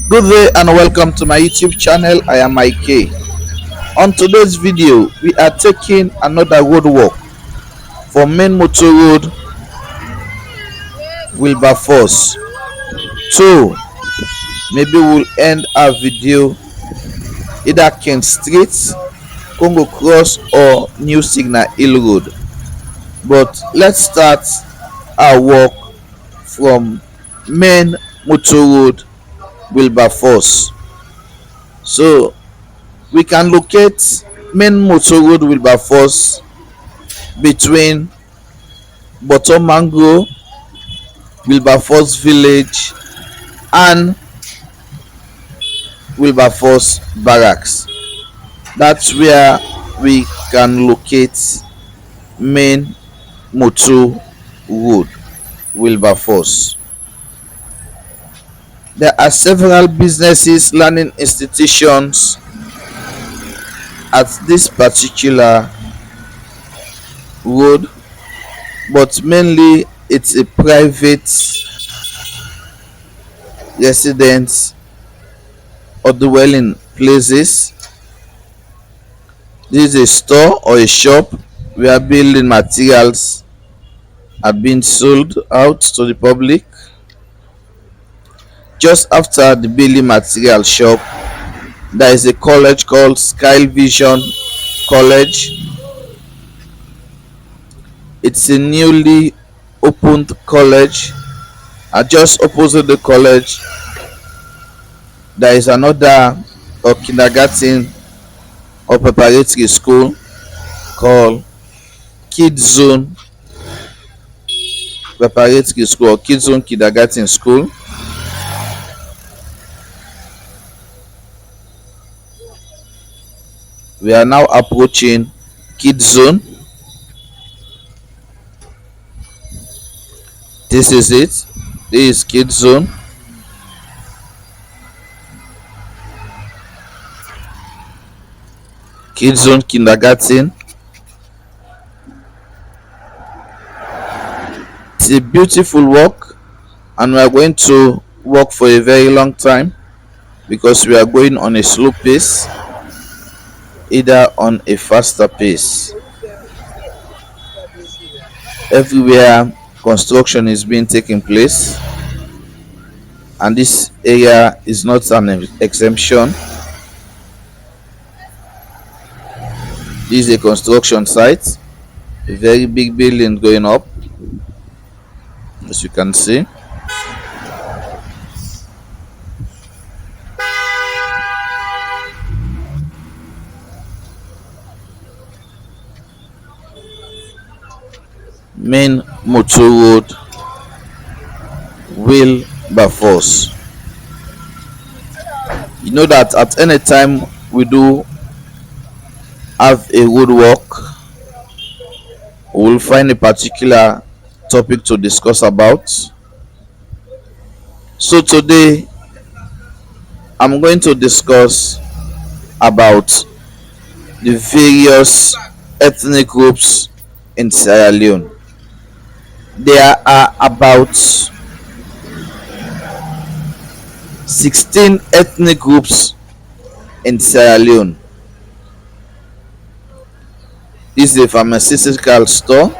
Good day and welcome to my YouTube channel. I am Mike. On today's video, we are taking another road walk from Main Motor Road, Wilberforce. So maybe we'll end our video either Kent Street, Congo Cross or New Signal Hill Road. But let's start our walk from Main Motor Road, Wilberforce. So we can locate Main Motor Road Wilberforce between Bottom Mango, Wilberforce Village, and Wilberforce Barracks. That's where we can locate Main Motor Road Wilberforce. There are several businesses, learning institutions at this particular road, but mainly it's a private residence or dwelling places. This is a store or a shop where building materials are being sold out to the public. Just after the building material shop, there is a college called Sky Vision College. It's a newly opened college, and just opposite the college there is another or kindergarten or preparatory school called Kids Zone Preparatory School or Kids Zone Kindergarten School. We are now approaching Kids Zone. This is it. This is Kids Zone. Kids Zone Kindergarten. It's a beautiful walk, and we are going to walk for a very long time because we are going on a slow pace, either on a faster pace. Everywhere construction is being taken place, and this area is not an exemption. This is a construction site, a very big building going up, as you can see. Main Motor Road Wilberforce. You know that at any time we do have a road walk, we will find a particular topic to discuss about. So today I'm going to discuss about the various ethnic groups in Sierra Leone. There are about 16 ethnic groups in Sierra Leone. This is a pharmaceutical store.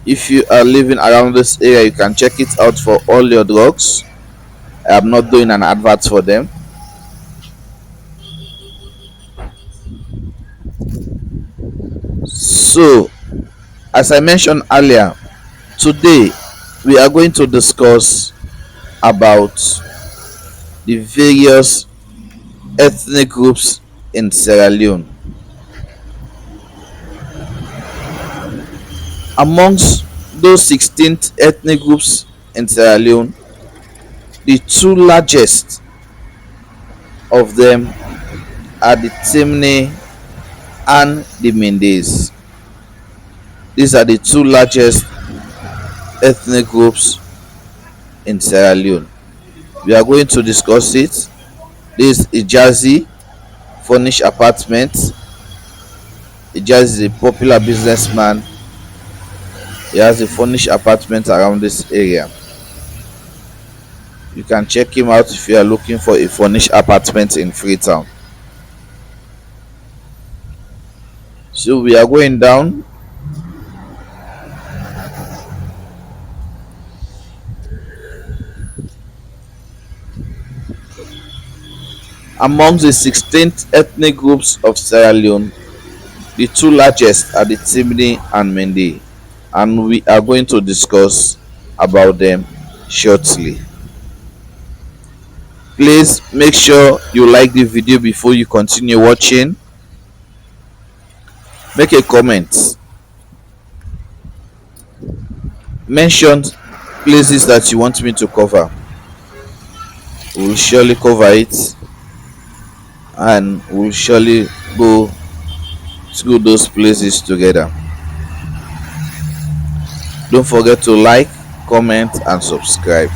If you are living around this area, you can check it out for all your drugs. I am not doing an advert for them. So, as I mentioned earlier, today we are going to discuss about the various ethnic groups in Sierra Leone. Amongst those 16 ethnic groups in Sierra Leone, the two largest of them are the Temne and the Mendes. These are the two largest ethnic groups in Sierra Leone. We are going to discuss it. This is Ijazi furnished apartment. Ijazi is a popular businessman. He has a furnished apartment around this area. You can check him out if you are looking for a furnished apartment in Freetown. So we are going down. Among the 16th ethnic groups of Sierra Leone, the two largest are the Temne and Mende, and we are going to discuss about them shortly. Please make sure you like the video before you continue watching. Make a comment. Mention places that you want me to cover. We will surely cover it, and we will surely go through those places together. Don't forget to like, comment, and subscribe.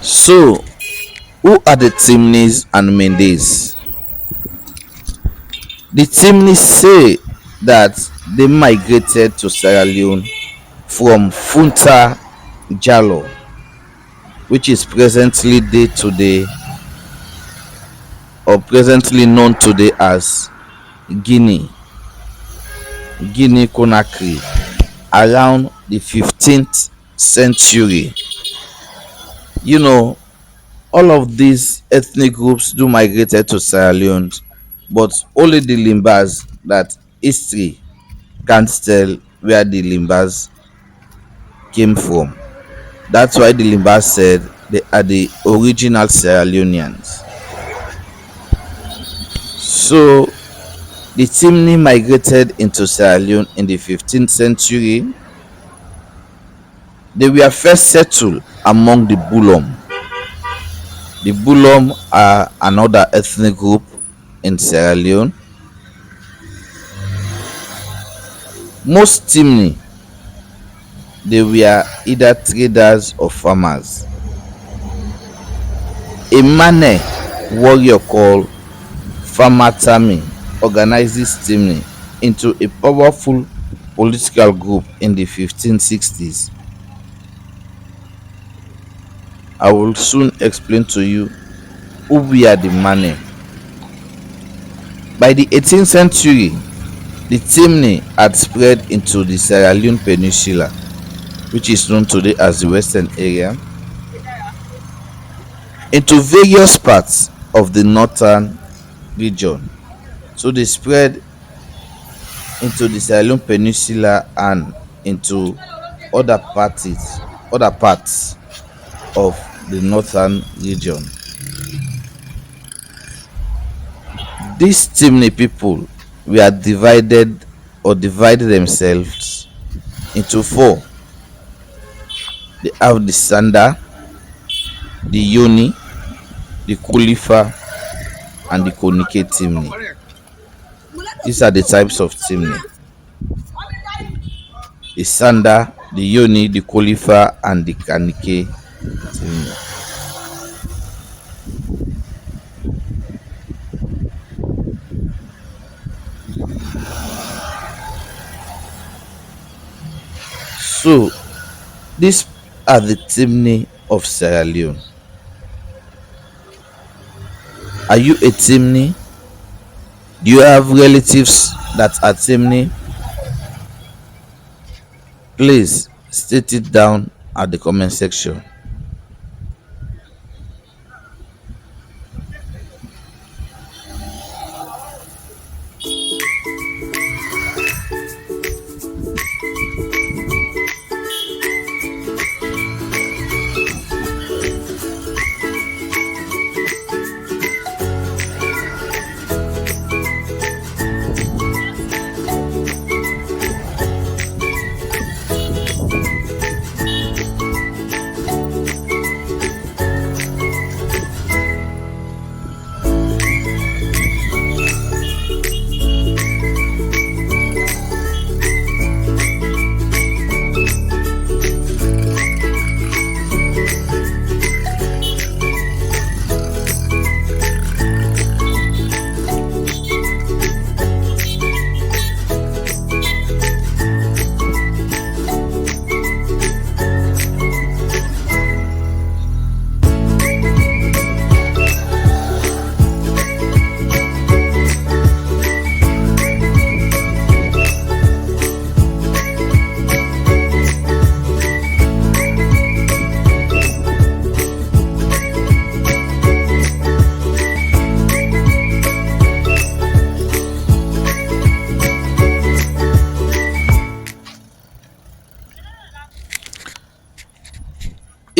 So, who are the Temnes and Mendes? The Temnes say that they migrated to Sierra Leone from Funta Jallo, which is presently known today as Guinea, Guinea Conakry, around the 15th century. You know, all of these ethnic groups do migrated to Sierra Leone, but only the Limbas that history can't tell where the Limbas came from. That's why the Limbas said they are the original Sierra Leoneans. So the Temne migrated into Sierra Leone in the 15th century. They were first settled among the Bulom. The Bulom are another ethnic group in Sierra Leone. Most Temne, they were either traders or farmers. A Mende warrior called Famatami organizes Temne into a powerful political group in the 1560s. I will soon explain to you who were the Mende. By the 18th century, the Temne had spread into the Sierra Leone Peninsula, which is known today as the Western area, into various parts of the northern region. So they spread into the Sierra Leone Peninsula and into other parts of the northern region. These Temne people were divided themselves into four. They have the Sanda, the Yoni, the Kulifa, and the Konike Temne. These are the types of Temne: the Sanda, the Yoni, the Kulifa, and the Kanike Temne. So these are the Temne of Sierra Leone. Are you a Temne? Do you have relatives that are Temne? Please state it down at the comment section.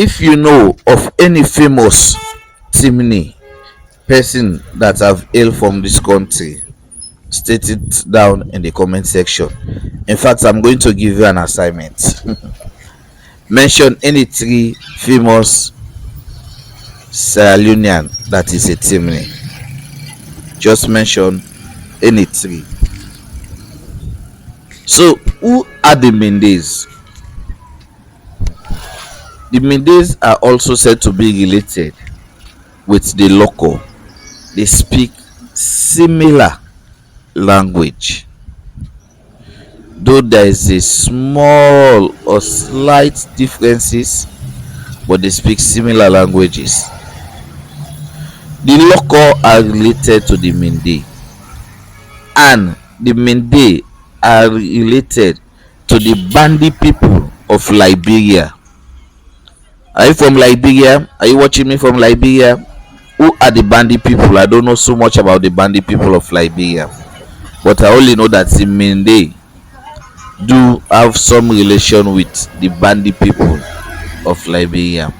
If you know of any famous Temne person that have hailed from this country, state it down in the comment section. In fact, I'm going to give you an assignment. Mention any three famous Sierra Leonean that is a Temne. Just mention any three. So, who are the Mendes? The Mendes are also said to be related with the Loko. They speak similar language, though there is a small or slight differences, but they speak similar languages. The Loko are related to the Mende, and the Mende are related to the Bandi people of Liberia. Are you from Liberia? Are you watching me from Liberia? Who are the Bandi people? I don't know so much about the Bandi people of Liberia, but I only know that the Mende do have some relation with the Bandi people of Liberia.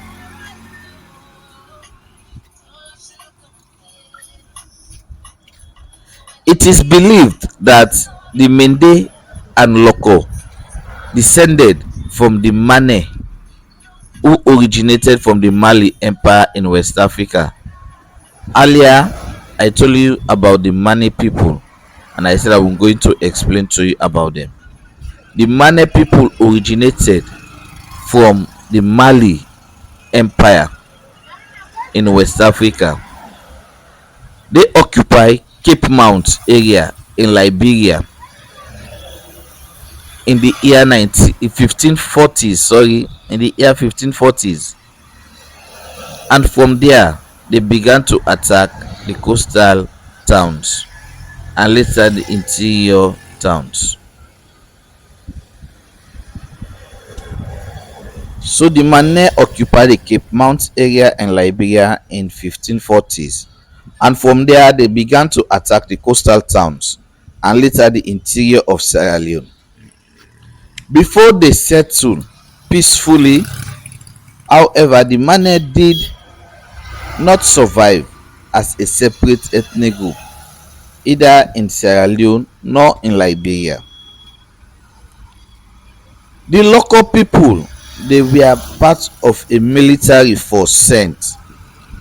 It is believed that the Mende and Loko descended from the Mane, who originated from the Mali Empire in West Africa. Earlier, I told you about the Mane people, and I said I'm going to explain to you about them. The Mane people originated from the Mali Empire in West Africa. They occupy Cape Mount area in Liberia in the year 1540s. In the year 1540s, and from there they began to attack the coastal towns and later the interior towns. So the Mane occupied the Cape Mount area in Liberia in 1540s, and from there they began to attack the coastal towns and later the interior of Sierra Leone. Before they settled peacefully, however, the Mane did not survive as a separate ethnic group either in Sierra Leone nor in Liberia. The local people, they were part of a military force sent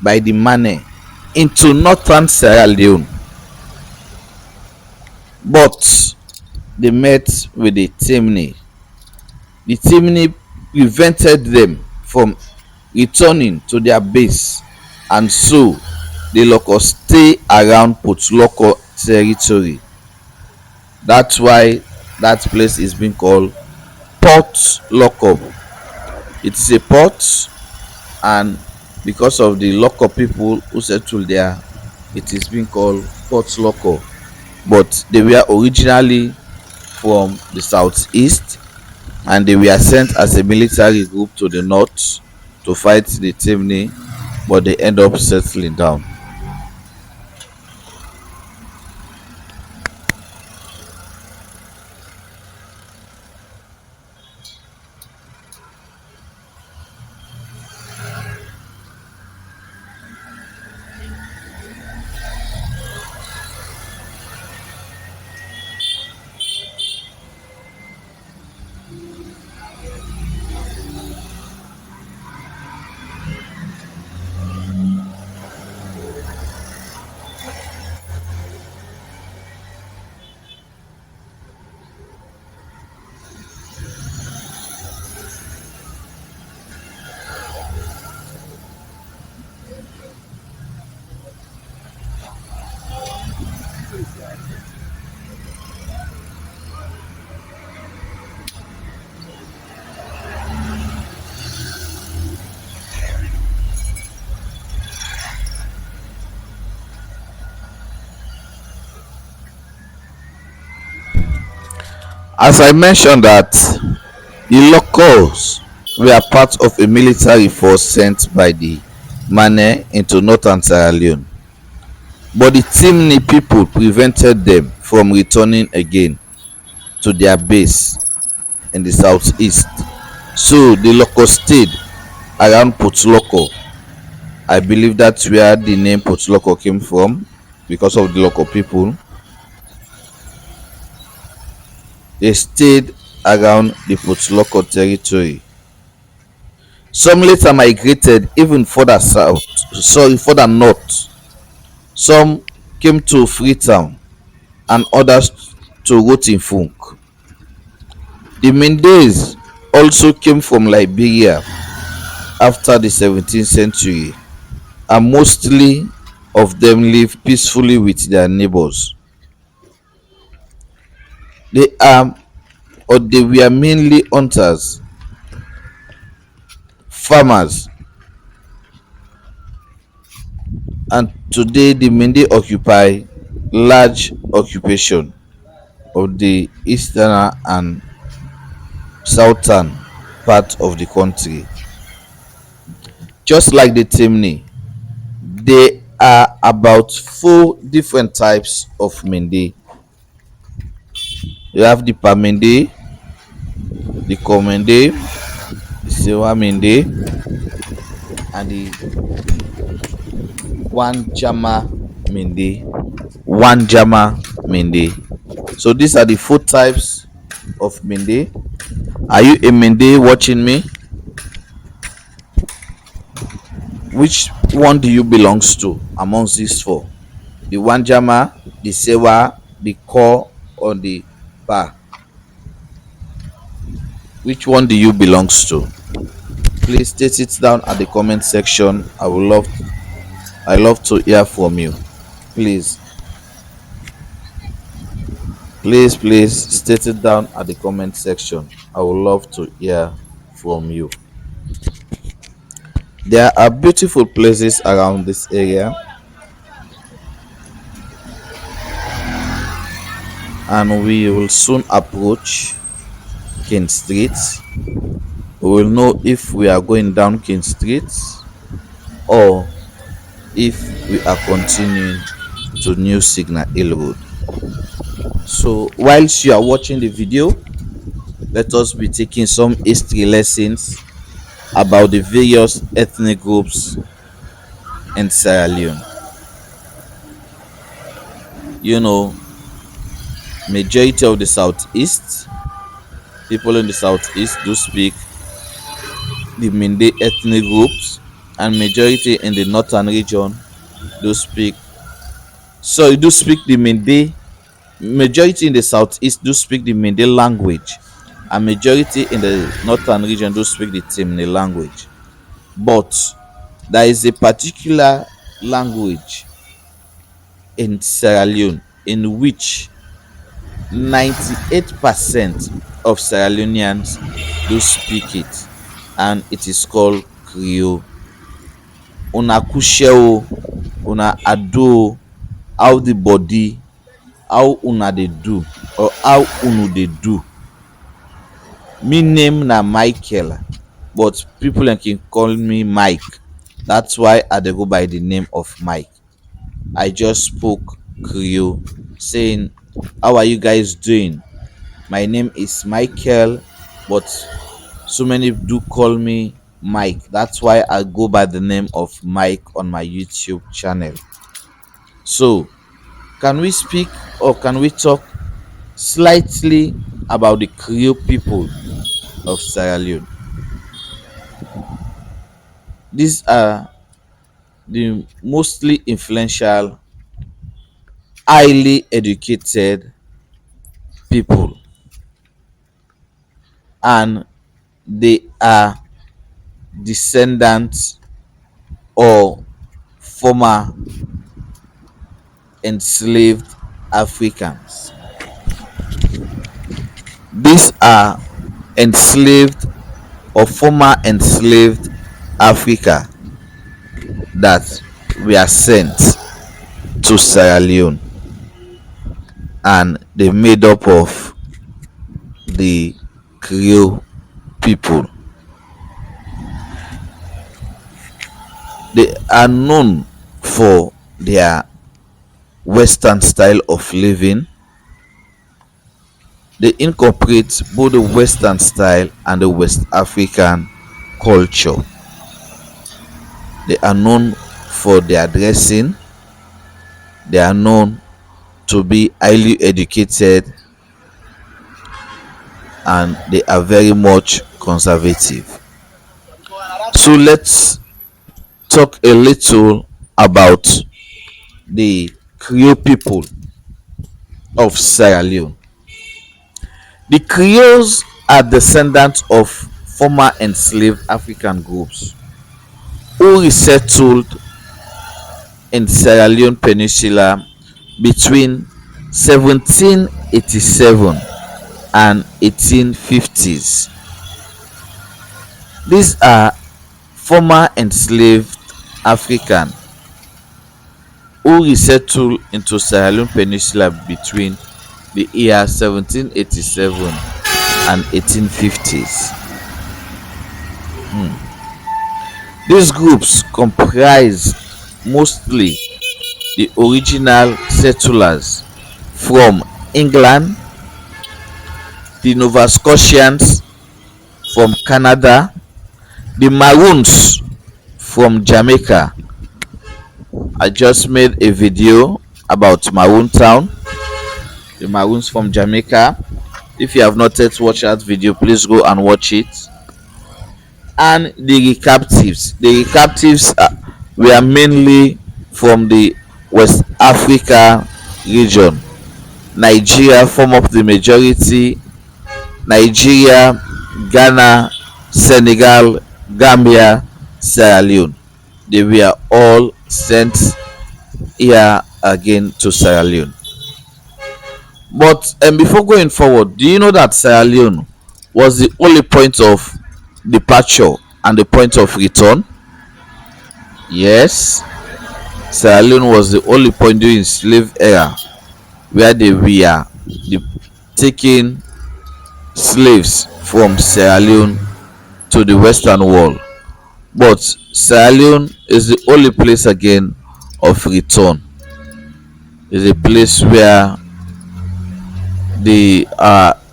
by the Mane into northern Sierra Leone, but they met with the Temne. The Temne prevented them from returning to their base, and so the Loko stay around Potloko territory. That's why that place is being called port lockup. It is a port, and because of the lockup people who settled there, it is being called port lockup. But they were originally from the southeast, and they were sent as a military group to the north to fight the Temne, but they end up settling down. As I mentioned that the locals were part of a military force sent by the Mende into northern Sierra Leone, but the Temne people prevented them from returning again to their base in the southeast. So the locals stayed around Potloko. I believe that's where the name Potloko came from because of the local people. They stayed around the Potloko territory. Some later migrated even further south, sorry, further north. Some came to Freetown and others to Rotinfunk. The Mendes also came from Liberia after the 17th century, and mostly of them live peacefully with their neighbors. They are or they were mainly hunters, farmers, and today the Mende occupy large occupation of the eastern and southern part of the country. Just like the Temne, there are about four different types of Mende. You have the Pamende, the Komende, the Sewa Mende, and the Wanjama Mende. Wanjama Mende. So these are the four types of Mende. Are you a Mende watching me? Which one do you belongs to amongst these four? The Wanjama, the Sewa, the Kour, or the Ba? Which one do you belongs to? Please state it down at the comment section. I love to hear from you. Please, please state it down at the comment section. I would love to hear from you. There are beautiful places around this area, and we will soon approach King Street. We will know if we are going down King Street or if we are continuing to New Signal Hill Road. So whilst you are watching the video, let us be taking some history lessons about the various ethnic groups in Sierra Leone. You know, majority of the southeast, people in the southeast do speak the Mende ethnic groups, and majority in the northern region do speak the Mende. Majority in the southeast do speak the Mende language, and majority in the northern region do speak the Temne language. But there is a particular language in Sierra Leone in which 98% of Sierra Leoneans do speak it, and it is called Krio. Una kushe o, una ado, how the body, how una dey do, or how unu dey do. Me name na Michael, but people dem can call me Mike. That's why I dey go by the name of Mike. I just spoke Krio, saying, "How are you guys doing? My name is Michael, but so many do call me Mike. That's why I go by the name of Mike on my YouTube channel." So, can we speak or can we talk slightly about the Krio people of Sierra Leone? These are the mostly influential, highly educated people, and they are descendants or former enslaved Africans. These are enslaved or former enslaved Africa that were sent to Sierra Leone, and they made up of the Creole people. They are known for their Western style of living. They incorporate both the Western style and the West African culture. They are known for their dressing. They are known to be highly educated, and they are very much conservative. So let's talk a little about the Creole people of Sierra Leone. The Creoles are descendants of former enslaved African groups who resettled in Sierra Leone Peninsula between 1787 and 1850s. These are former enslaved African who resettled into Sierra Leone Peninsula between the year 1787 and 1850s. These groups comprise mostly the original settlers from England, the Nova Scotians from Canada, the Maroons from Jamaica. I just made a video about Maroon Town, the Maroons from Jamaica. If you have not yet watched that video, please go and watch it. And the recaptives. The recaptives were mainly from the West Africa region. Nigeria form up the majority. Nigeria, Ghana, Senegal, Gambia, Sierra Leone. They were all sent here again to Sierra Leone. But before going forward, do you know that Sierra Leone was the only point of departure and the point of return? Yes, Sierra Leone was the only point during slave era where they were taking slaves from Sierra Leone to the Western world. But Sierra Leone is the only place again of return. It's a place where the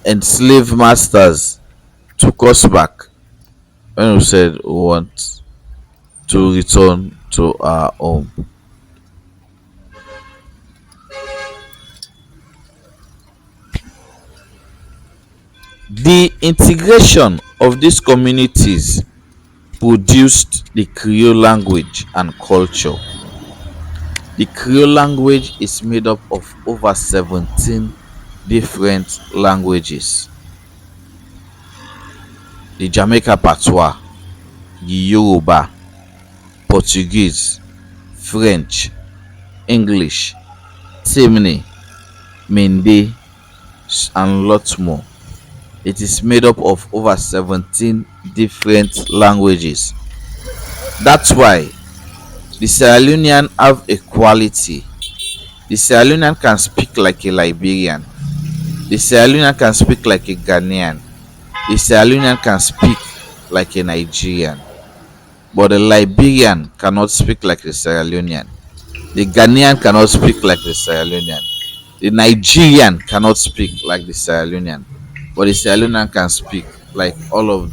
enslaved masters took us back when we said we want to return to our home. The integration of these communities produced the Creole language and culture. The Creole language is made up of over 17 different languages. The Jamaica Patois, the Yoruba, Portuguese, French, English, Temne, Mende, and lots more. It is made up of over 17 different languages. That's why the Sierra Leonean have a quality. The Sierra Leonean can speak like a Liberian. The Sierra Leonean can speak like a Ghanaian. The Sierra Leonean can speak like a Nigerian. But the Liberian cannot speak like the Sierra Leonean. The Ghanaian cannot speak like the Sierra Leonean. The Nigerian cannot speak like the Sierra Leonean. But the Sierra Leonean can speak like all of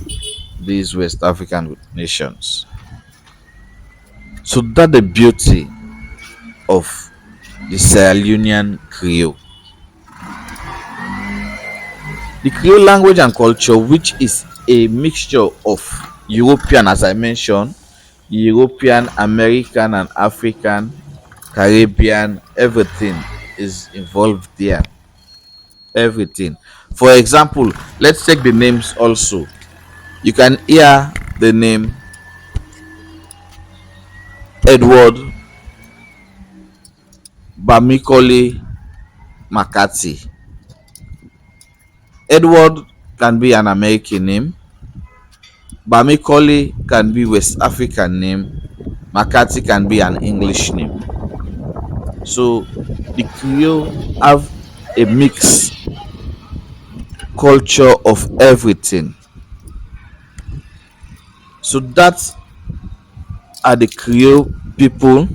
these West African nations. So that's the beauty of the Sierra Leonean Krio. The Krio language and culture, which is a mixture of European, as I mentioned, European, American, and African, Caribbean, everything is involved there. Everything. For example, let's take the names also. You can hear the name Edward Bamikole McCarthy. Edward can be an American name. Bamikole can be West African name. McCarthy can be an English name. So the Creole have a mixed culture of everything. So that are the Creole people.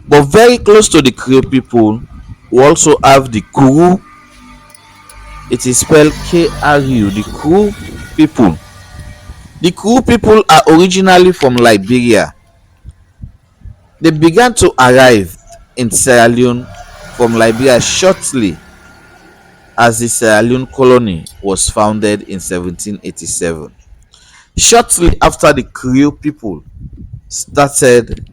But very close to the Creole people, we also have the Kour. It is spelled Kru. The Kour people. The Kour people are originally from Liberia. They began to arrive in Sierra Leone from Liberia shortly as the Sierra Leone colony was founded in 1787. Shortly after the Creole people started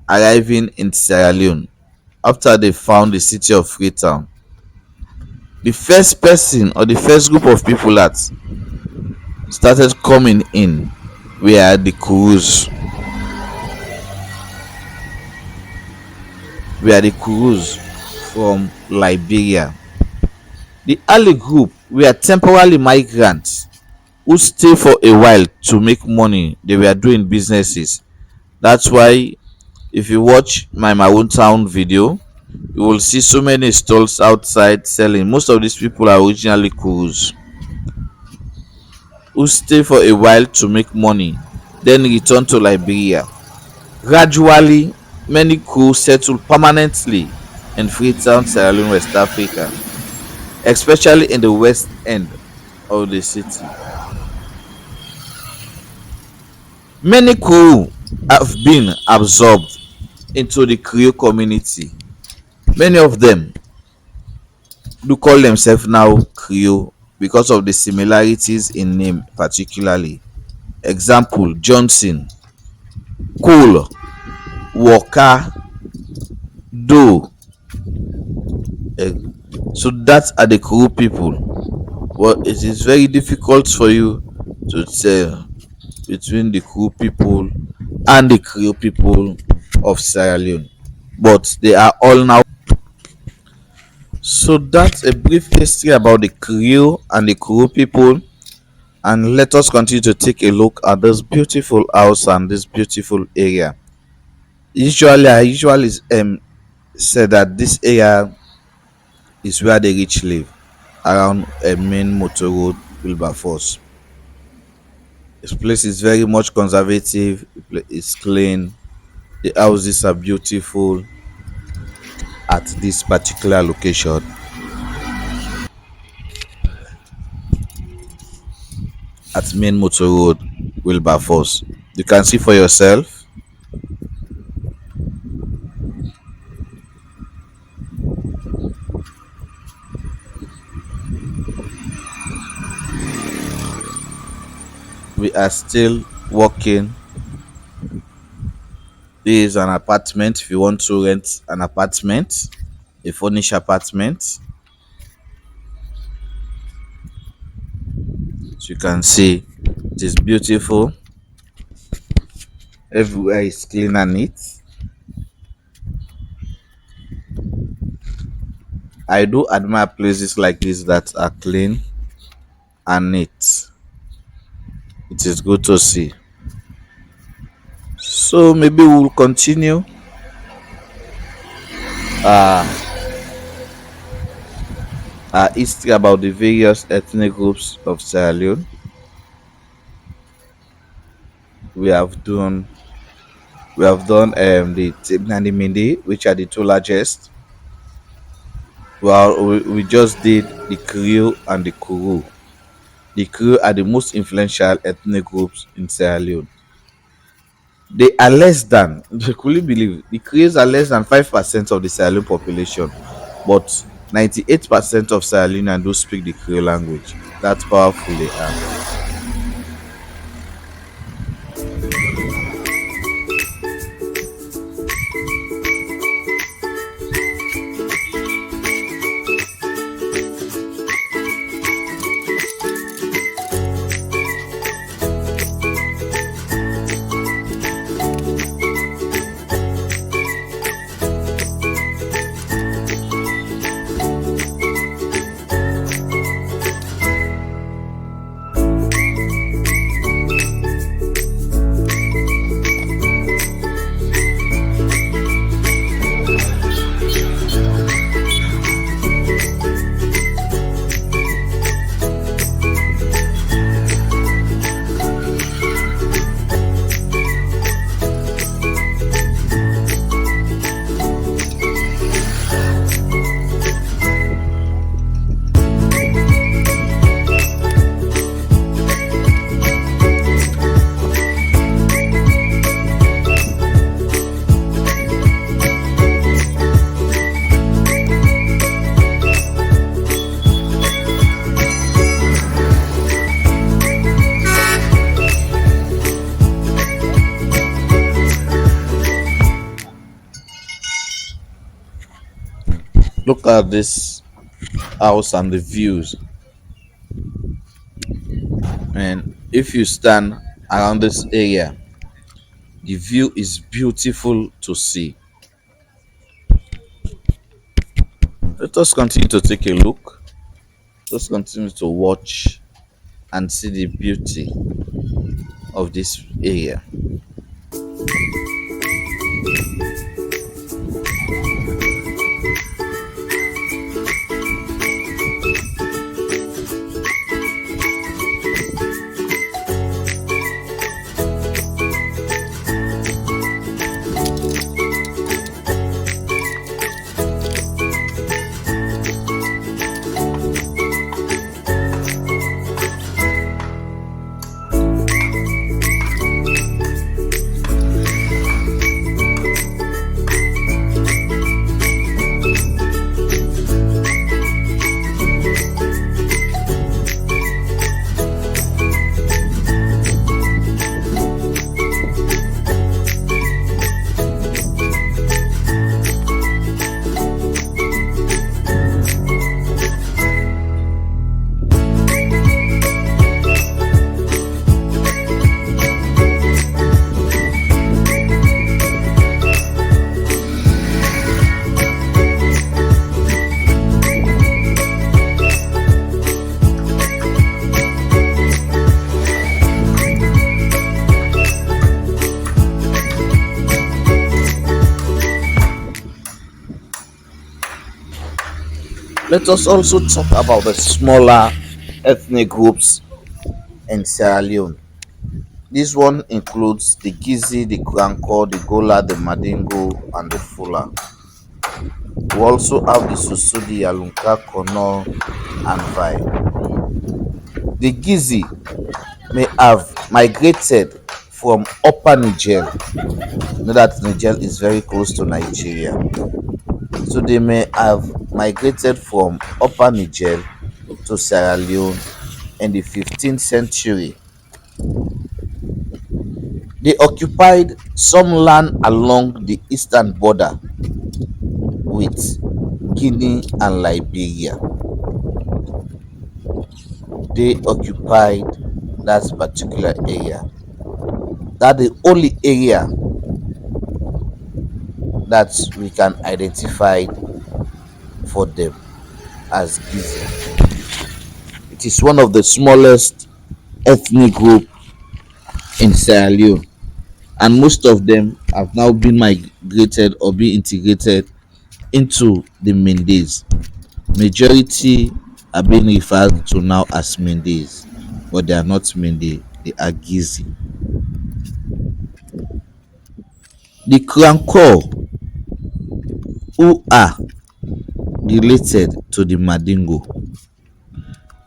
arriving in Sierra Leone, after they found the city of Freetown, the first person or the first group of people that started coming in were the Kours. From Liberia. The early group were temporary migrants who stay for a while to make money. They were doing businesses. That's why if you watch my own town video, you will see so many stalls outside selling. Most of these people are originally Kours who stay for a while to make money, then return to Liberia. Gradually, many Kours settle permanently in Freetown, Sierra Leone, West Africa, especially in the west end of the city. Many Kours have been absorbed into the Creole community. Many of them do call themselves now Creole because of the similarities in name, particularly. Example: Johnson, Cole, Walker, Doe. Eh, So that are the Creole people. Well, it is very difficult for you to tell between the Creole people and the Creole people of Sierra Leone, but they are all now. So that's a brief history about the Creole and the Creole people, and let us continue to take a look at this beautiful house and this beautiful area. I usually say that this area is where the rich live, around a main motor road, Wilberforce. This place is very much conservative. It's clean. The houses are beautiful at this particular location at main motor road, Wilberforce. You can see for yourself. We are still walking. This is an apartment. If you want to rent an apartment, a furnished apartment, so you can see it is beautiful. Everywhere is clean and neat. I do admire places like this that are clean and neat. It is good to see. So maybe we'll continue uh, our history about the various ethnic groups of Sierra Leone. We have done the Temne and the Mende, which are the two largest. Well, we just did the Krio and the Kour. The Krio are the most influential ethnic groups in Sierra Leone. They are less than, could you believe, the Krios are less than 5% of the Sierra Leone population, but 98% of Sierra Leoneans do speak the Creole language. That's powerful they are. Look at this house and the views. And if you stand around this area, the view is beautiful to see. Let us continue to take a look. Let's continue to watch and see the beauty of this area. Let us also talk about the smaller ethnic groups in Sierra Leone. This one includes the Gizi, the Kranko, the Gola, the Madingo, and the Fula. We also have the Susu, the Alunka, Kono, and Vai. The Gizi may have migrated from Upper Niger. You know that Niger is very close to Nigeria. So they may have migrated from Upper Niger to Sierra Leone in the 15th century. They occupied some land along the eastern border with Guinea and Liberia. They occupied that particular area. That's the only area that we can identify for them. as Gizi. It is one of the smallest ethnic group in Sierra Leone, and most of them have now been migrated or been integrated into the Mendes. Majority are being referred to now as Mendes, but they are not Mende, they are Gizi. The Krio and Kour, who are related to the Mandingo,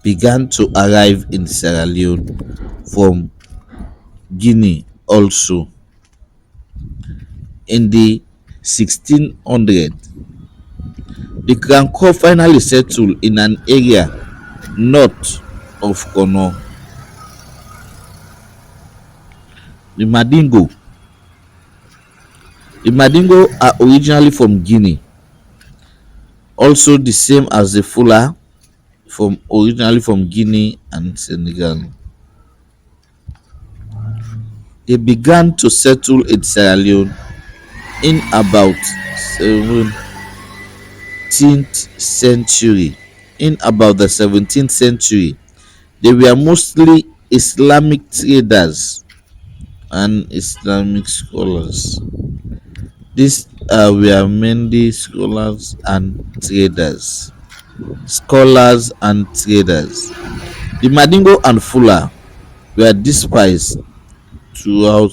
began to arrive in Sierra Leone from Guinea also in the 1600s. The Krio and Kour finally settled in an area north of Kono. The Mandingo. The Mandingo are originally from Guinea, also the same as the Fula, from originally from Guinea and Senegal. They began to settle in Sierra Leone in about 17th century. In about the 17th century, they were mostly Islamic traders and Islamic scholars. These were mainly scholars and traders. The Mandingo and Fula were despised throughout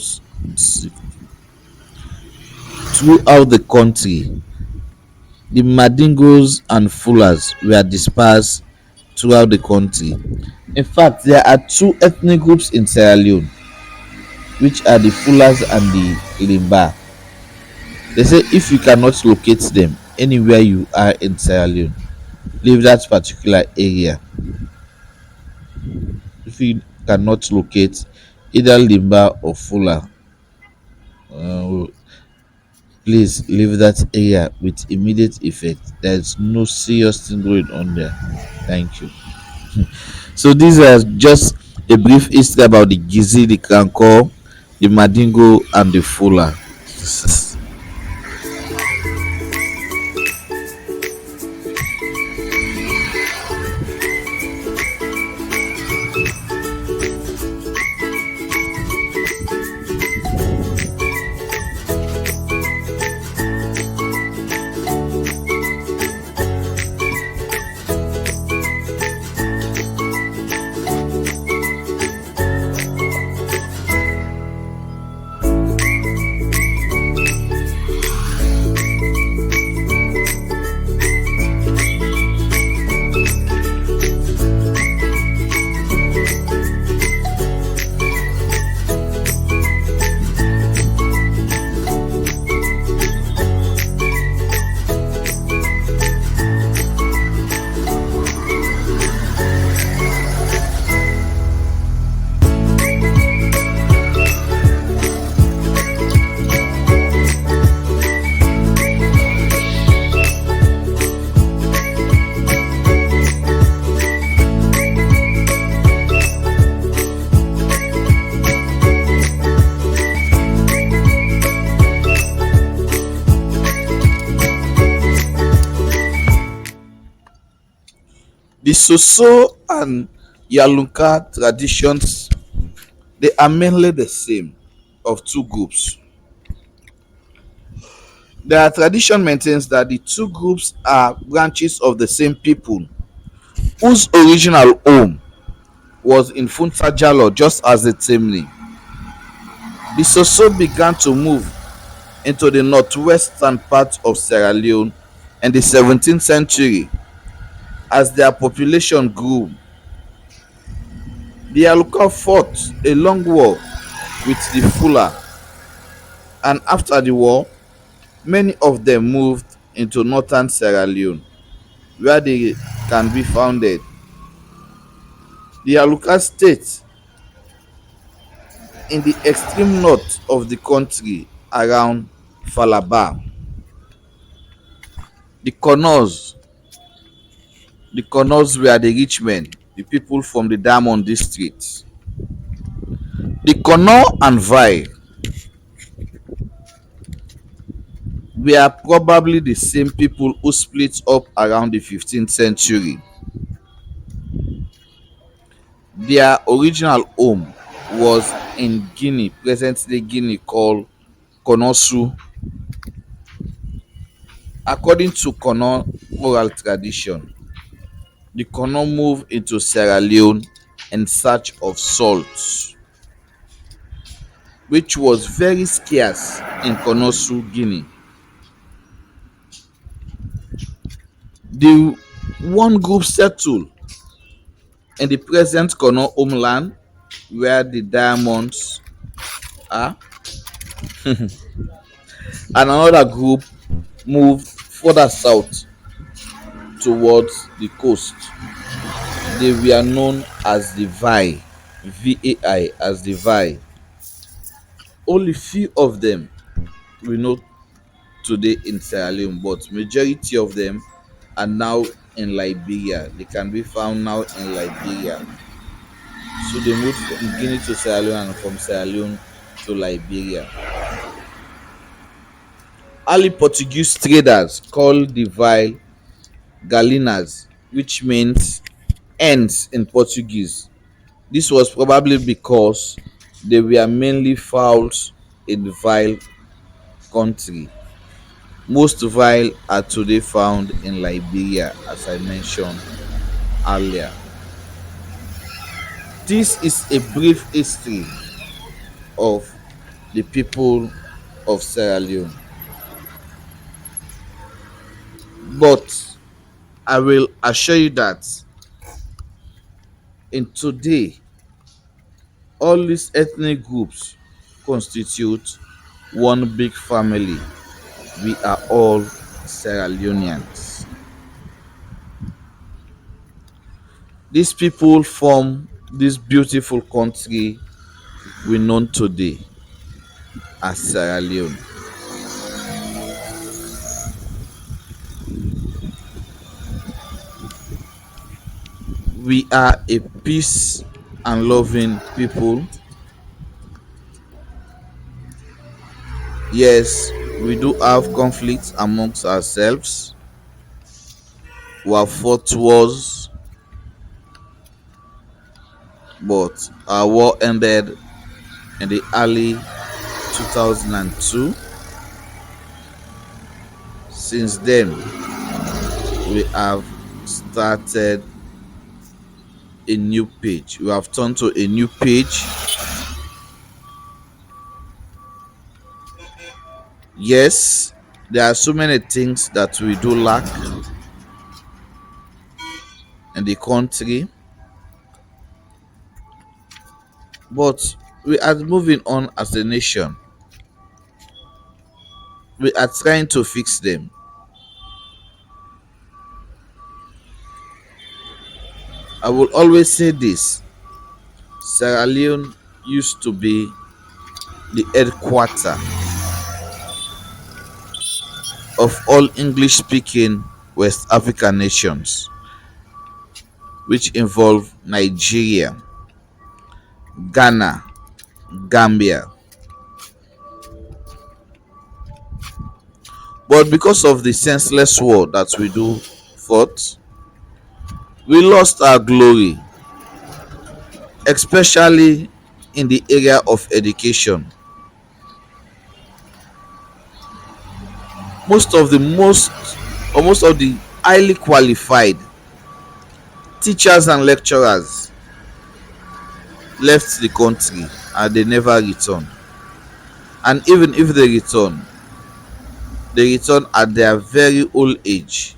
throughout the country. The Mandingos and Fulas were dispersed throughout the country. In fact, there are two ethnic groups in Sierra Leone, which are the Fulas and the Limba. They say if you cannot locate them anywhere you are in Sierra Leone, leave that particular area. If you cannot locate either Limba or Fula, uh, please leave that area with immediate effect. There's no serious thing going on there. Thank you. So these are just a brief history about the Gizi, the Krio and Kour, the Mandingo, and the Fula. The Soso and Yalunka traditions, they are mainly the same of two groups. Their tradition maintains that the two groups are branches of the same people whose original home was in Funta Jalo just as the Temne. The Soso began to move into the northwestern part of Sierra Leone in the 17th century as their population grew. The Aluka fought a long war with the Fula, and after the war, many of them moved into northern Sierra Leone, where they can be founded. The Aluka state in the extreme north of the country around Falaba. The Konos, the Konos were the rich men, the people from the diamond districts. The Kono and Vai, were probably the same people who split up around the 15th century. Their original home was in Guinea, present-day Guinea, called Konosu. According to Kono oral tradition, the Kono moved into Sierra Leone in search of salt, which was very scarce in Konosu, Guinea. The one group settled in the present Kono homeland where the diamonds are, and another group moved further south towards the coast. They were known as the VAI, as the VAI. Only few of them we know today in Sierra Leone, but majority of them are now in Liberia. They can be found now in Liberia. So they moved from Guinea to Sierra Leone and from Sierra Leone to Liberia. Early Portuguese traders called the vile galinas, which means ends in Portuguese. This was probably because they were mainly fowls in the vile country. Most vile are today found in Liberia, as I mentioned earlier. This is a brief history of the people of Sierra Leone. But I will assure you that in today, all these ethnic groups constitute one big family. We are all Sierra Leoneans. These people form this beautiful country we know today as Sierra Leone. We are a peace and loving people. Yes, we do have conflicts amongst ourselves. We have fought wars, but our war ended in the early 2002. Since then, we have started a new page. We have turned to a new page. Yes, there are so many things that we do lack in the country, but we are moving on as a nation. We are trying to fix them. I will always say this: Sierra Leone used to be the headquarters of all English speaking West African nations, which involve Nigeria, Ghana, Gambia. But because of the senseless war that we do fought, we lost our glory, especially in the area of education. Most of the highly qualified teachers and lecturers left the country and they never returned. And even if they return at their very old age.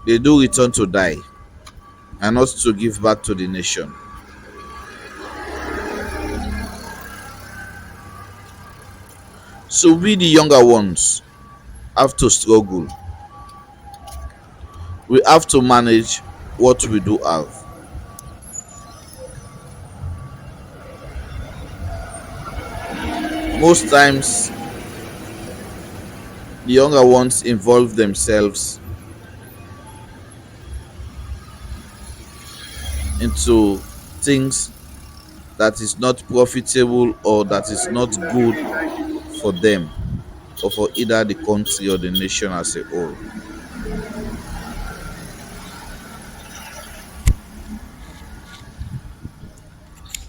They do return to die and not to give back to the nation. So we, the younger ones, have to struggle. We have to manage what we do have. Most times, the younger ones involve themselves into things that is not profitable or that is not good for them. or for either the country or the nation as a whole.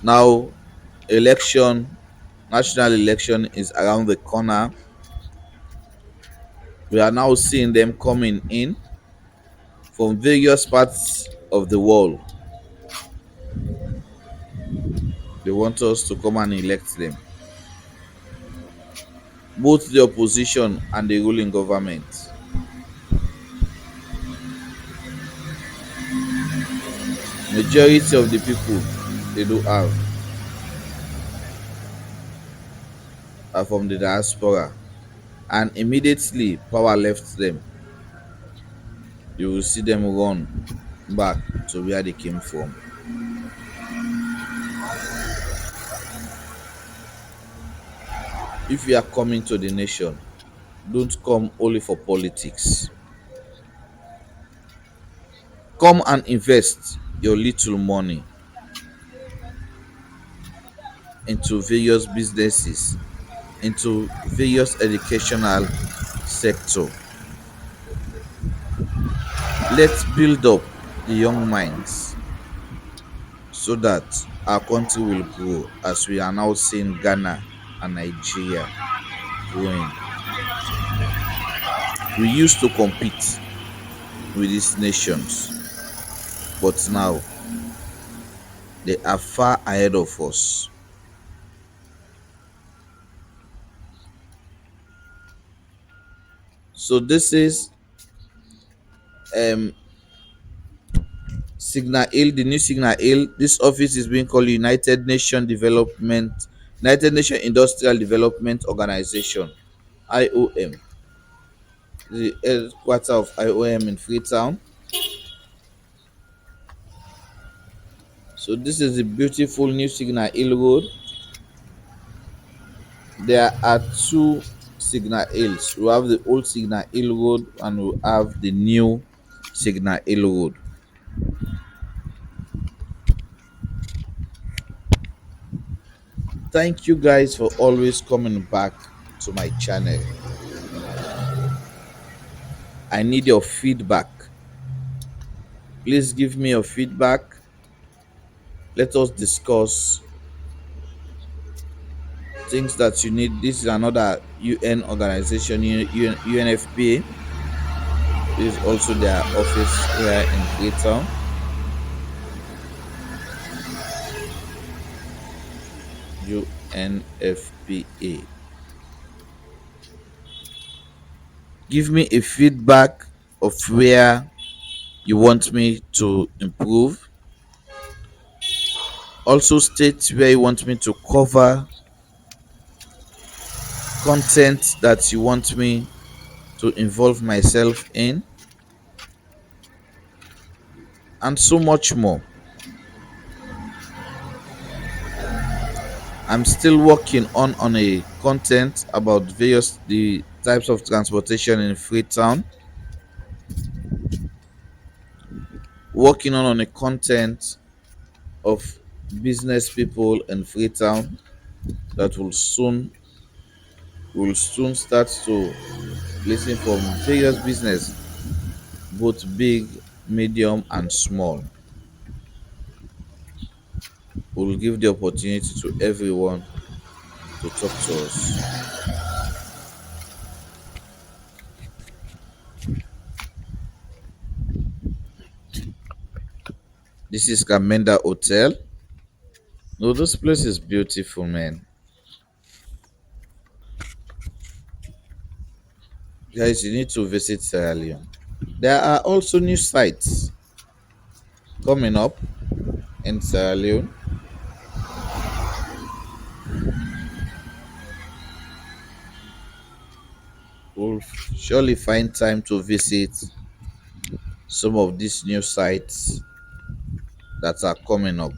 Now, election, national election is around the corner. We are now seeing them coming in from various parts of the world. They want us to come and elect them, both the opposition and the ruling government. Majority of the people they do have are from the diaspora, and immediately power left them, you will see them run back to where they came from. If you are coming to the nation, don't come only for politics. Come and invest your little money into various businesses, into various educational sector. Let's build up the young minds so that our country will grow as we are now seeing Ghana and Nigeria growing. We used to compete with these nations, but now they are far ahead of us. So this is um Signal Hill, the new Signal Hill. This office is being called United Nation Industrial Development Organization, IOM. The headquarters of IOM in Freetown. So this is the beautiful new Signal Hill Road. There are two Signal Hills. We have the old Signal Hill Road and we have the new Signal Hill Road. Thank you guys for always coming back to my channel. I need your feedback. Please give me your feedback. Let us discuss things that you need. This is another UN organization, UNFPA. This is also their office here in Freetown. UNFPA. Give me a feedback of where you want me to improve. Also state where you want me to cover, content that you want me to involve myself in, and so much more. I'm still working on a content about various the types of transportation in Freetown. Working on a content of business people in Freetown that will soon start to listen from various business, both big, medium, and small. We'll give the opportunity to everyone to talk to us. This is Mende Hotel. No, this place is beautiful, man. Guys, you need to visit Sierra Leone. There are also new sites coming up in Sierra Leone. We'll surely find time to visit some of these new sites that are coming up.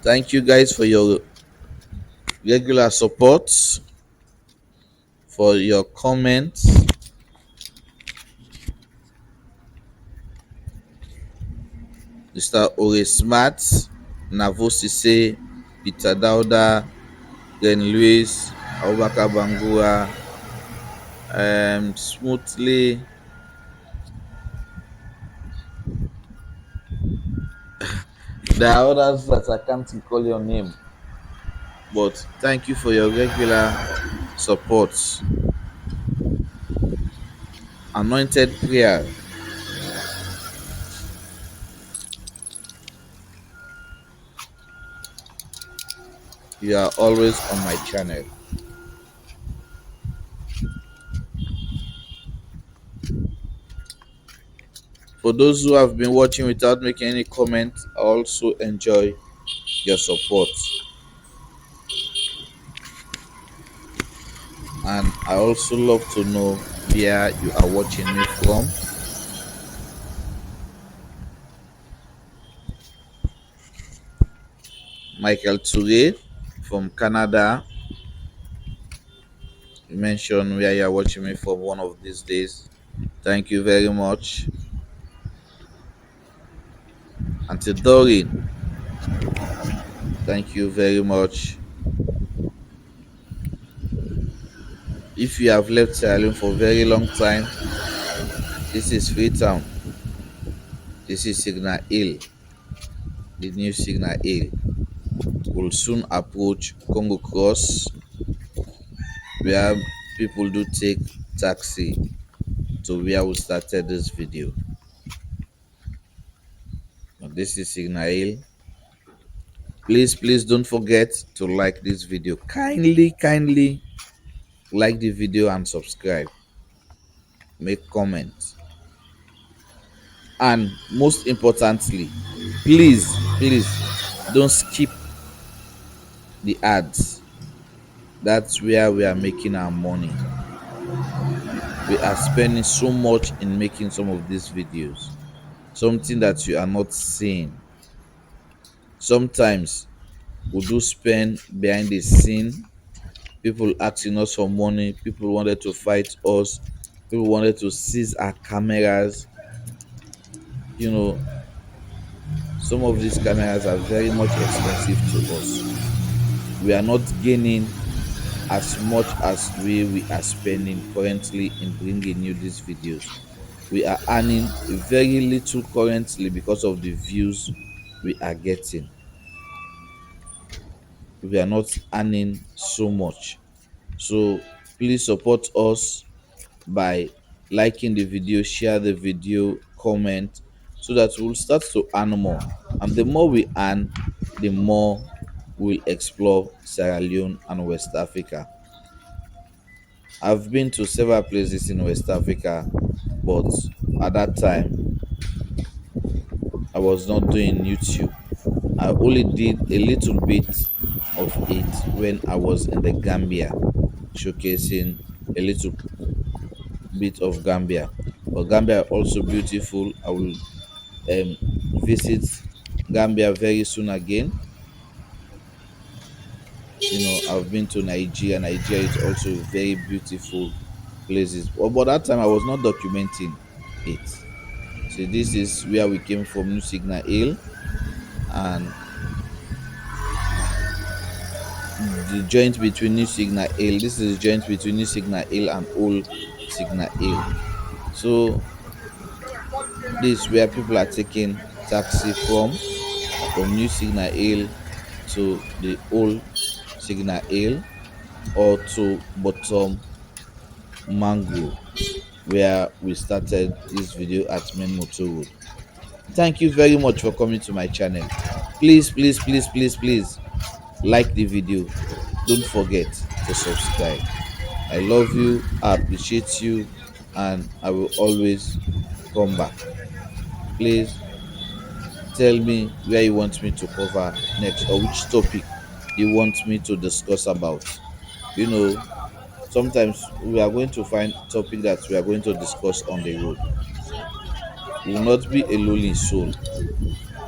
Thank you guys for your regular support, for your comments. Mr. Ore Smart, Navo Sise, Peter Dauda, Glenn Lewis, Abubakar Bangura, Smoothly. There are others that I can't recall your name, but thank you for your regular support. Anointed prayer, you are always on my channel. For those who have been watching without making any comment, I also enjoy your support. And I also love to know where you are watching me from. Michael Toure from Canada. You mentioned where you are watching me from one of these days. Thank you very much. Auntie Doreen, thank you very much. If you have left Sierra Leone for a very long time, this is Freetown. This is Signal Hill, the new Signal Hill. We'll soon approach Congo Cross, where people do take taxi to where we started this video. This is Signal Hill. Please don't forget to like this video. Kindly like the video and subscribe. Make comments. And most importantly, please don't skip the ads. That's where we are making our money. We are spending so much in making some of these videos, something that you are not seeing. Sometimes we do spend behind the scene, people asking us for money, people wanted to fight us, people wanted to seize our cameras. You know, some of these cameras are very much expensive to us. We are not gaining as much as we are spending currently in bringing you these videos. We are earning very little currently because of the views we are getting. We are not earning so much. So please support us by liking the video, share the video, comment, so that we'll start to earn more. And the more we earn, the more we'll explore Sierra Leone and West Africa. I've been to several places in West Africa, but at that time I was not doing YouTube. I only did a little bit of it when I was in the Gambia, showcasing a little bit of Gambia. But Gambia also beautiful. I will um, visit Gambia very soon again. I've been to Nigeria. Nigeria is also very beautiful places. But that time I was not documenting it. So this is where we came from, New Signal Hill, and the joint between New Signal Hill. This is the joint between New Signal Hill and Old Signal Hill. So this is where people are taking taxi from New Signal Hill to the Old Signal Hill, or to Bottom Mango, where we started this video at Main Motor Road. Thank you very much for coming to my channel. Please like the video. Don't forget to subscribe. I love you, I appreciate you, and I will always come back. Please tell me where you want me to cover next, or which topic you want me to discuss about. Sometimes we are going to find topic that we are going to discuss on the road. We will not be a lonely soul.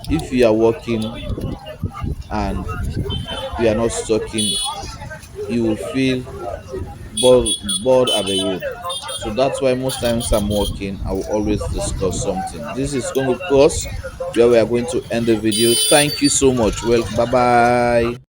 If you are working and you are not talking, you will feel bored at the road. So that's why most times I'm working, I will always discuss something. This is going to course where we are going to end the video. Thank you so much. Well, bye bye.